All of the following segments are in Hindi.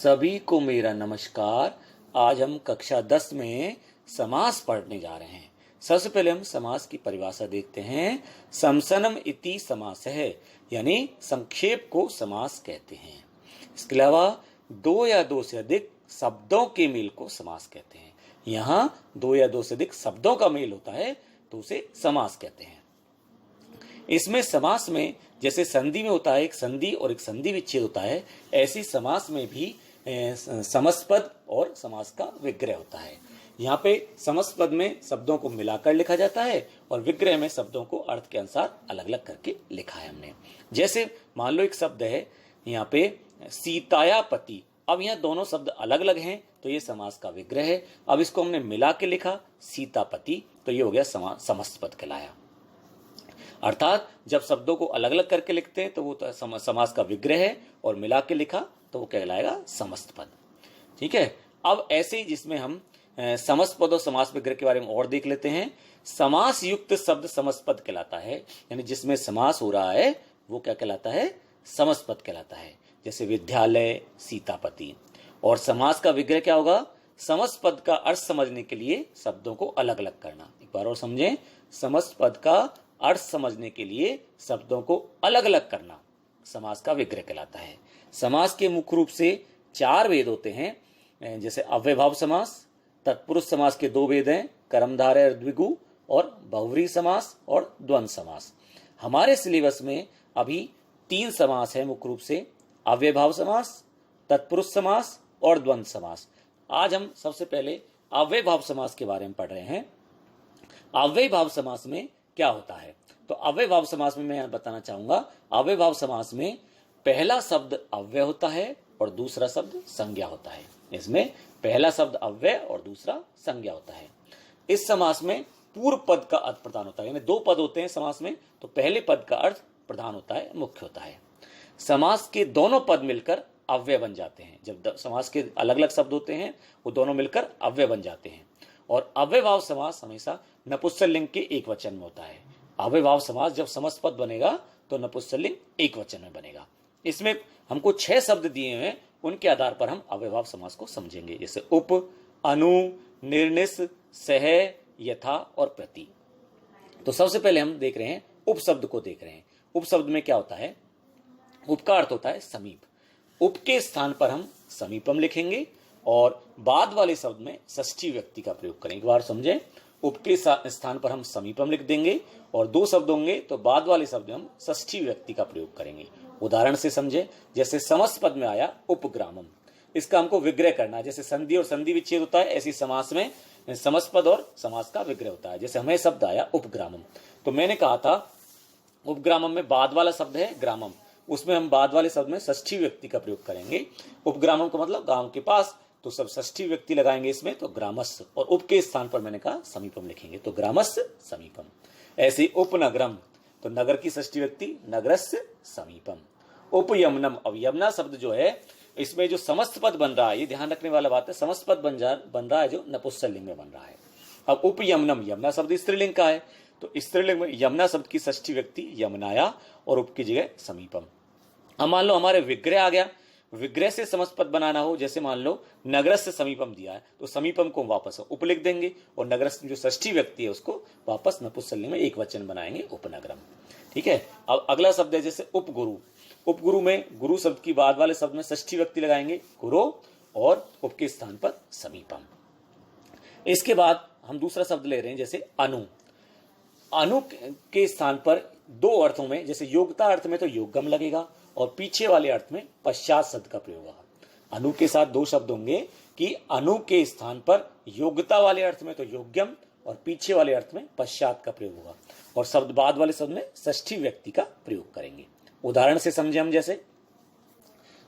सभी को मेरा नमस्कार। आज हम कक्षा 10 में समास पढ़ने जा रहे हैं। सबसे पहले हम समास की परिभाषा देखते हैं। समसनम इति समास है, यानी संक्षेप को समास कहते हैं। इसके अलावा दो या दो से अधिक शब्दों के मेल को समास कहते हैं। यहाँ दो या दो से अधिक शब्दों का मेल होता है तो उसे समास कहते हैं। इसमें समास में जैसे संधि में होता है एक संधि और एक संधि विच्छेद होता है, ऐसी समास में भी समस्त और समास का विग्रह होता है। यहाँ पे समस्त पद में शब्दों को मिलाकर लिखा जाता है और विग्रह में शब्दों को अर्थ के अनुसार अलग अलग करके लिखा है हमने। जैसे मान लो एक शब्द है यहाँ पे सीताया पति, अब यहाँ दोनों शब्द अलग अलग हैं तो ये समास का विग्रह है। अब इसको हमने मिला के लिखा सीतापति तो ये हो गया समस्त पद कहलाया। अर्थात जब शब्दों को अलग अलग करके लिखते हैं तो वो तो समास का विग्रह है और मिला के लिखा तो वो कहलाएगा समस्त पद। ठीक है, अब ऐसे ही जिसमें हम समस्त पद और समास विग्रह के बारे में और देख लेते हैं। समास युक्त शब्द समस्त पद कहलाता है, यानी जिसमें समास हो रहा है वो क्या कहलाता है, समस्त पद कहलाता है। जैसे विद्यालय, सीतापति। और समास का विग्रह क्या होगा, समस्त पद का अर्थ समझने के लिए शब्दों को अलग अलग करना। एक बार और समझें, समस्त पद का अर्थ समझने के लिए शब्दों को अलग अलग करना समास का विग्रह कहलाता है। समास के मुख्य रूप से 4 भेद होते हैं, जैसे अव्ययभाव समास, तत्पुरुष समास के 2 भेद हैं, कर्मधारय द्विगु और बहुव्रीहि समास और द्वंद्व समास। हमारे सिलेबस में अभी 3 समास है मुख्य रूप से, अव्ययभाव समास, तत्पुरुष समास और द्वंद्व समास। आज हम सबसे पहले अव्ययभाव समास के बारे में पढ़ रहे हैं। अव्ययभाव समास में क्या होता है, तो अव्ययभाव समास में मैं बताना चाहूंगा, अव्ययभाव समास में पहला शब्द अव्यय होता है और दूसरा शब्द संज्ञा होता है। इसमें पहला शब्द अव्यय और दूसरा संज्ञा होता है। इस समास में पूर्व पद का अर्थ प्रधान होता है, यानी 2 पद होते हैं समास में, तो पहले पद का अर्थ प्रधान होता है, मुख्य होता है। समास के दोनों पद मिलकर अव्यय बन जाते हैं। जब समास के अलग अलग शब्द होते हैं वो दोनों मिलकर अव्यय बन जाते हैं। और अव्ययभाव समास हमेशा नपुंसकलिंग के एक वचन में होता है। अव्ययभाव समास जब समस्त पद बनेगा तो नपुंसकलिंग एक वचन में बनेगा। इसमें हमको 6 शब्द दिए हुए हैं, उनके आधार पर हम अव्ययभाव समास को समझेंगे। जैसे उप, अनु, निर्निस, सह, यथा और प्रति। तो सबसे पहले हम देख रहे हैं उप शब्द को देख रहे हैं। उप शब्द में क्या होता है, उप का अर्थ होता है समीप। उप के स्थान पर हम समीपम लिखेंगे और बाद वाले शब्द में षष्ठी व्यक्ति का प्रयोग करेंगे। एक बार समझें, उप के स्थान पर हम समीपम लिख देंगे और 2 शब्द होंगे तो बाद वाले शब्द में हम षष्ठी व्यक्ति का प्रयोग करेंगे। उदाहरण से समझें, जैसे समस्त पद में आया उपग्रामम, इसका हमको विग्रह करना है। जैसे संधि और संधि विच्छेद होता है, ऐसी समास में समस्त पद और समास का विग्रह होता है। जैसे हमें शब्द आया उपग्रामम, तो मैंने कहा था उपग्रामम में बाद वाला शब्द है ग्रामम, उसमें हम बाद वाले शब्द में षष्ठी व्यक्ति का प्रयोग करेंगे। उपग्रामम का मतलब गांव के पास, तो सब षष्ठी व्यक्ति लगाएंगे इसमें, तो ग्रामस्य। और उप के स्थान पर मैंने कहा समीपम लिखेंगे, तो ग्रामस्य समीपम। ऐसे उपनगरम, तो नगर की षष्ठी व्यक्ति नगरस्य समीपम। उपयमनम, अब यमुना शब्द जो है इसमें जो समस्त पद बन रहा है, ये ध्यान रखने वाला बात है, समस्त पद बन रहा है जो नपुंसकलिंग में बन रहा है। अब उपयमनम, यमुना शब्द स्त्रीलिंग का है, तो स्त्रीलिंग में यमुना शब्द की षष्ठी व्यक्ति यमुनाया और उप की जगह समीपम। अब मान लो हमारे विग्रह आ गया, विग्रह से समस्त पद बनाना हो, जैसे मान लो नगरस से समीपम दिया है तो समीपम को वापस उप लिख देंगे और नगरस जो षष्ठी व्यक्ति है उसको वापस नपुंसकलिंग में एक वचन बनाएंगे, उपनगरम। ठीक है, अब अगला शब्द है जैसे उपगुरु। उपगुरु में गुरु शब्द की बाद वाले शब्द में षष्ठी व्यक्ति लगाएंगे गुरु और उप के स्थान पर समीपम। इसके बाद हम दूसरा शब्द ले रहे हैं जैसे अनु। अनु के स्थान पर 2 अर्थों में, जैसे योग्यता अर्थ में तो योग्यम लगेगा और पीछे वाले अर्थ में पश्चात शब्द का प्रयोग होगा। अनु के साथ 2 शब्द होंगे कि अनु के स्थान पर योग्यता वाले अर्थ में तो योग्यम और पीछे वाले अर्थ में पश्चात का प्रयोग होगा और शब्द बाद वाले शब्द में षष्ठी व्यक्ति का प्रयोग करेंगे। उदाहरण से समझे हम, जैसे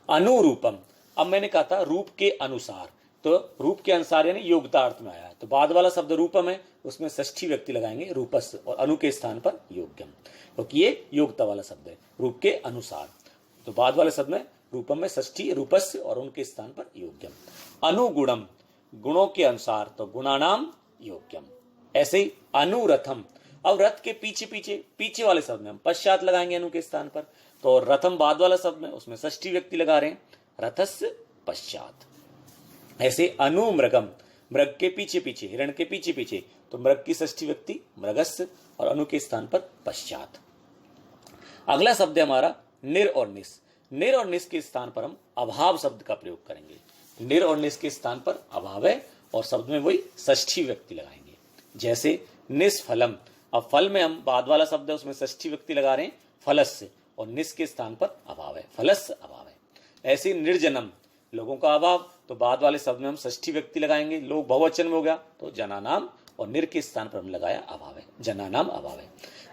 अनुरूपम। अब मैंने कहा था रूप के अनुसार, तो रूप के अनुसार यानी योग्यता अर्थ में आया, तो बाद वाला शब्द रूपम है, उसमें षष्ठी व्यक्ति लगाएंगे रूपस्य और अनु के स्थान पर योग्यम, क्योंकि ये योग्यता वाला शब्द है। रूप के अनुसार, तो बाद वाले शब्द में रूपम में षष्ठी रूपस्य और उनके स्थान पर योग्यम। अनुगुणम, गुणों के अनुसार, तो गुणानाम योग्यम। ऐसे ही अनुरथम, अब रथ के पीछे वाले शब्द में हम पश्चात लगाएंगे अनु के स्थान पर, तो रथम बाद वाला शब्द में उसमें षष्ठी व्यक्ति लगा रहे हैं, रथस्य पश्चात। ऐसे अनुमृगम, मृग के पीछे पीछे, हिरण के पीछे पीछे, तो मृग की षष्ठी व्यक्ति मृगस्य और अनु के स्थान पर पश्चात। अगला शब्द है हमारा निर और निस। निर और निस के स्थान पर हम अभाव शब्द का प्रयोग करेंगे। निर और निस के स्थान पर अभाव है और शब्द में वही षष्ठी व्यक्ति लगाएंगे। जैसे निष्फलम, अब फल में हम बाद वाला शब्द है उसमें षष्ठी व्यक्ति लगा रहे हैं फलस्य, और निस के स्थान पर अभाव है, फलस्य अभाव है। ऐसे निर्जनम, लोगों का अभाव, तो बाद वाले शब्द में हम षष्ठी व्यक्ति लगाएंगे, लोग बहुवचन में हो गया तो जनानाम, और निर के स्थान पर हम लगाया अभाव है, जनानाम अभाव है।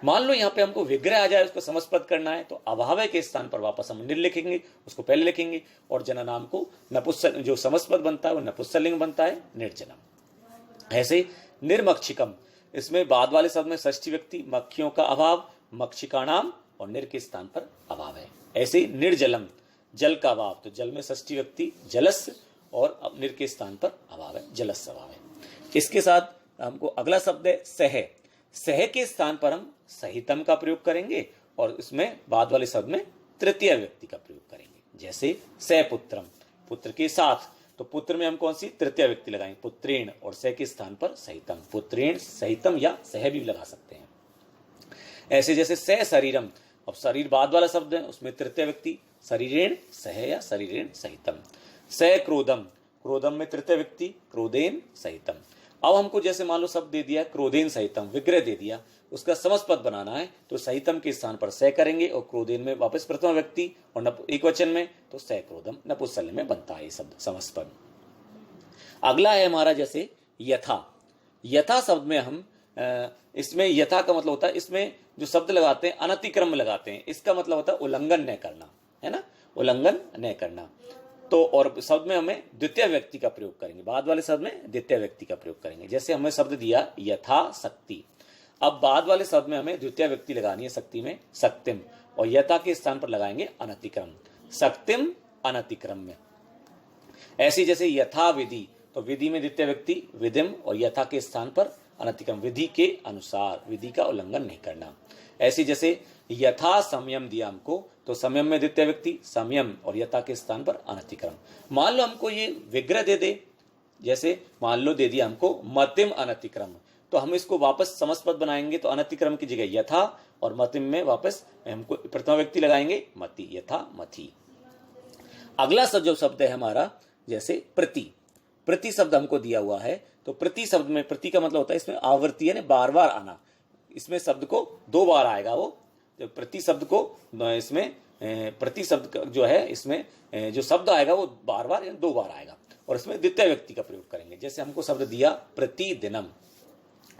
मान लो यहाँ पे हमको विग्रह आ जाए, उसको समस्पद करना है, तो अभाव के स्थान पर वापस हम निर लिखेंगे, उसको पहले लिखेंगे, और जनानाम को नपुंसक, जो समस्पद बनता है वो नपुंसकलिंग बनता है, निर्जनम। ऐसे निर्मक्षिकम, इसमें बाद वाले शब्द में षष्ठी व्यक्ति, मक्खियों का अभाव, मक्षिकाणाम, और निर के स्थान पर अभाव है। ऐसे निर्जलम, जल का अभाव, तो जल में षष्ठी व्यक्ति जलस्य, और निर के स्थान पर अभाव है, जलस्य अभाव है। इसके साथ हमको अगला शब्द है सह। सह के स्थान पर हम सहितम का प्रयोग करेंगे, और इसमें बाद वाले शब्द में तृतीय व्यक्ति का प्रयोग करेंगे। जैसे सपुत्रम, पुत्र के साथ, तो पुत्र में हम कौन सी तृतीय व्यक्ति लगाएंगे, पुत्रेण, और सह के स्थान पर सहितम, पुत्रेण सहितम या सह भी लगा सकते हैं। ऐसे जैसे सह शरीरम, अब शरीर बाद वाला शब्द है उसमें तृतीय व्यक्ति, शरीरेण सह या शरीरेण सहितम। सह क्रोधम, क्रोधम में तृतीय व्यक्ति, क्रोधेन सहितम। अब हमको जैसे मान लो शब्द दे दिया क्रोधेन सहितम, विग्रह दे दिया, उसका समस्पद बनाना है, तो सहितम के स्थान पर सह करेंगे, और क्रोधेन में वापस प्रथम व्यक्ति, और एक वचन में तो सह क्रोधम नपुंसकलिंग में बनता है ये शब्द समस्पद। अगला है हमारा जैसे यथा। यथा शब्द में हम इसमें यथा का मतलब होता है, इसमें जो शब्द लगाते हैं अनतिक्रम लगाते हैं, इसका मतलब होता है उल्लंघन न करना, है ना, उल्लंघन न करना। तो और शब्द में हमें द्वितीय व्यक्ति का प्रयोग करेंगे, बाद वाले शब्द में द्वितीय व्यक्ति का प्रयोग करेंगे। जैसे हमें शब्द दिया यथा शक्ति, अब बाद वाले शब्द में हमें द्वितीय व्यक्ति लगानी है शक्ति में, शक्तिम, और यथा के स्थान पर लगाएंगे अनतिक्रम, शक्तिम अनतिक्रम में। ऐसी जैसे यथा विधि, तो विधि में द्वितीय व्यक्ति विधिम, और यथा के स्थान पर अनतिक्रम, विधि के अनुसार, विधि का उल्लंघन नहीं करना। ऐसी जैसे यथा संयम दिया हमको, तो संयम में द्वितीय व्यक्ति संयम, और यथा के स्थान पर अनतिक्रम। मान लो हमको ये विग्रह दे दे, जैसे मान लो दे दिया हमको मतिम अनतिक्रम, तो हम इसको वापस समस्पद बनाएंगे, तो अनतिक्रम की जगह यथा, और मतिम में वापस हमको प्रथम व्यक्ति लगाएंगे मति, यथा मथि। अगला जो शब्द है हमारा जैसे प्रति। प्रति शब्द हमको दिया हुआ है, तो प्रति शब्द में, प्रति का मतलब होता है इसमें आवर्ती यानी बार बार आना, इसमें शब्द को दो बार आएगा वो, जो प्रति शब्द को इसमें प्रति शब्द जो है इसमें जो शब्द आएगा वो बार बार यानी दो बार आएगा, और इसमें द्वितीय व्यक्ति का प्रयोग करेंगे। जैसे हमको शब्द दिया प्रतिदिनम,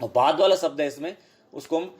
और बाद वाला शब्द है इसमें, उसको हम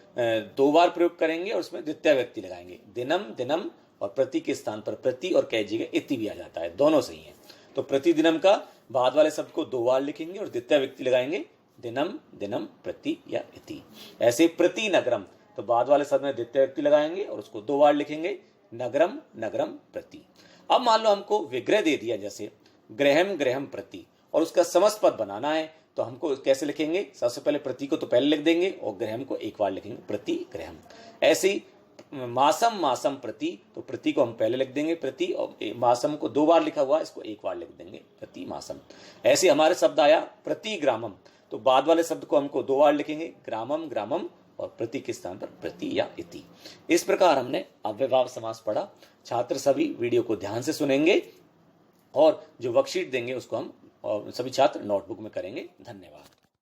दो बार प्रयोग करेंगे और उसमें द्वितीय व्यक्ति लगाएंगे, दिनम दिनम, और प्रति के स्थान पर प्रति और कै जगह इति भी आ जाता है, दोनों सही है। तो प्रतिदिनम का बाद वाले शब्द को दो बार लिखेंगे और द्वितीय व्यक्ति लगाएंगे, दिनम दिनम प्रति या इति। ऐसे प्रति नगरम, तो बाद वाले शब्द में द्वितीय व्यक्ति लगाएंगे और उसको दो बार लिखेंगे, नगरम नगरम प्रति। अब मान लो हमको विग्रह दे दिया जैसे ग्रहम ग्रहम प्रति, और उसका समस्पद बनाना है, तो हमको कैसे लिखेंगे, सबसे पहले प्रति को तो पहले लिख देंगे और ग्रहम को एक बार लिखेंगे, प्रति ग्रहम। ऐसे मासम मासम प्रति, तो प्रति को हम पहले लिख देंगे प्रति, और मासम को दो बार लिखा हुआ इसको एक बार लिख देंगे प्रति मासम। ऐसे हमारे शब्द आया प्रति ग्रामम, तो बाद वाले शब्द को हमको दो बार लिखेंगे, ग्रामम ग्रामम, और प्रति के स्थान पर प्रति या इति। इस प्रकार हमने अव्ययभाव समास पढ़ा। छात्र सभी वीडियो को ध्यान से सुनेंगे, और जो वर्कशीट देंगे उसको हम और सभी छात्र नोटबुक में करेंगे। धन्यवाद।